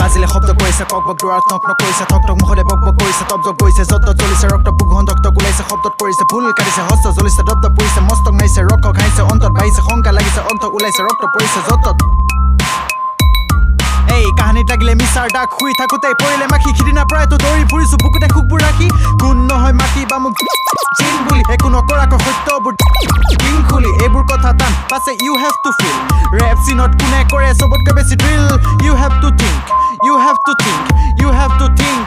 আজিলে শব্দ কৰিছে কক বক দুৱাৰ নক নক কৰিছে ঠক ঠক মুখতে বক বক কৰিছে তপ জপ কৰিছে যত জ্বলিছে ৰক্ত বুকখন ধক ধক ওলাইছে শব্দত পৰিছে ভুল কাটিছে হস্ত জ্বলিছে দপ দপ পৰিছে মস্তক নাইছে ৰক্ষ খাইছে অন্তত বাঢ়িছে শংকা লাগিছে অন্ত ওলাইছে ৰক্ত পৰিছে যত এই কাহিনীত লাগিলে মিছাৰ ডাক শুই থাকোঁতে পৰিলে মাখি সিদিনা প্ৰায়তো দৌৰি ফুৰিছো বুকুতে খুকবোৰ ৰাখি কোন নহয় মাতি বা মোক চিন বুলি একো নকৰাকৈ সত্যবোৰ টিং খুলি এইবোৰ কথা টান পাছে ইউ হেভ টু ফিল ৰেপ চিনত কোনে কৰে চবতকৈ বেছি drill you have to think you have to think you have to think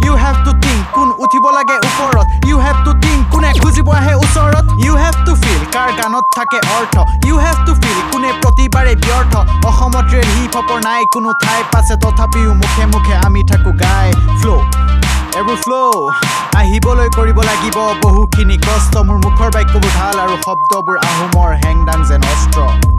you have to think কোন উঠিব লাগে ওপৰত ইউ হেভ টু থিংক কোনে খুজিব আহে ওচৰত ইউ হেভ টু ফিল কাৰ গানত থাকে অৰ্থ ইউ হেভ টু ফিল কোনে প্ৰতিবাৰে ব্যৰ্থ অসমত ৰেল হিপ হপৰ নাই কোনো ঠাই পাছে তথাপিও মুখে মুখে আমি থাকো গাই ফ্ল' এইবোৰ ফ্ল' আহিবলৈ কৰিব লাগিব বহুখিনি কষ্ট মোৰ মুখৰ বাক্যবোৰ ঢাল আৰু শব্দবোৰ আহোমৰ হেংদাং যেন অস্ত্ৰ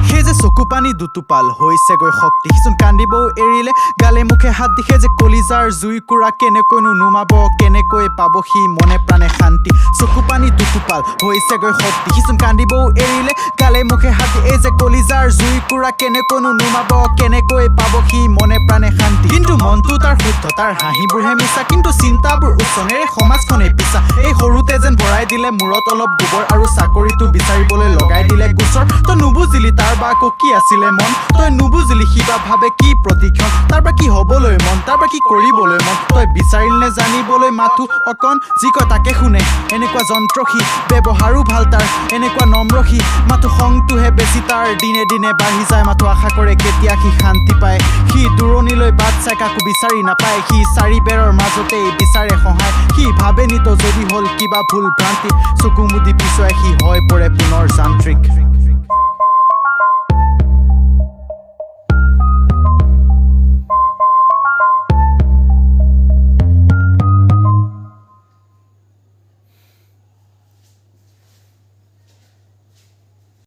সেই যে চকু পানী দুটোপাল হৈছেগৈ শক্তি সিচোন কান্দিবও এৰিলে গালে মুখে হাত দিশে যে কলিজাৰ জুইকুৰা কেনেকৈনো নুমাব কেনেকৈ পাব সি মনে প্ৰাণে শান্তি চকু পানী দুটোপাল হৈছেগৈ শক্তি সিচোন কান্দিবও এৰিলে গালে মুখে হাত দি এই যে কলিজাৰ জুইকুৰা কেনেকৈনো নুমাব কেনেকৈ পাব সি মনে প্ৰাণে শান্তি কিন্তু মনটো তাৰ শুদ্ধ তাৰ হাঁহিবোৰহে মিছা কিন্তু চিন্তাবোৰ উচ্চনেৰে সমাজখনে পিছা এই সৰুতে যেন ভৰাই দিলে মূৰত অলপ গোবৰ আৰু চাকৰিটো বিচাৰিবলৈ লগাই দিলে গোচৰ তই নুবুজিলি তাৰ বা কি আছিলে মন তই নুবুজিলি সিবা ভাবে কি প্ৰতিক্ষণ তাৰ পৰা কি হ'বলৈ মন তাৰ পৰা কি কৰিবলৈ মন তই বিচাৰিলে জানিবলৈ মাথো অকণ যি কয় তাকে শুনে এনেকুৱা যন্ত্ৰসী ব্যৱহাৰো ভাল তাৰ এনেকুৱা নম্ৰসী মাথো খংটোহে বেছি তাৰ দিনে দিনে বাঢ়ি যায় মাথো আশা কৰে কেতিয়া সি শান্তি পায় সি দূৰণিলৈ বাট চাই কাকো বিচাৰি নাপায় সি চাৰি বেৰৰ মাজতেই বিচাৰে সহায় সি ভাবে নিত যদি হ'ল কিবা ভুল ভ্ৰান্তি চকু মুদি পিছুৱাই সি হৈ পৰে পুনৰ যান্ত্ৰিক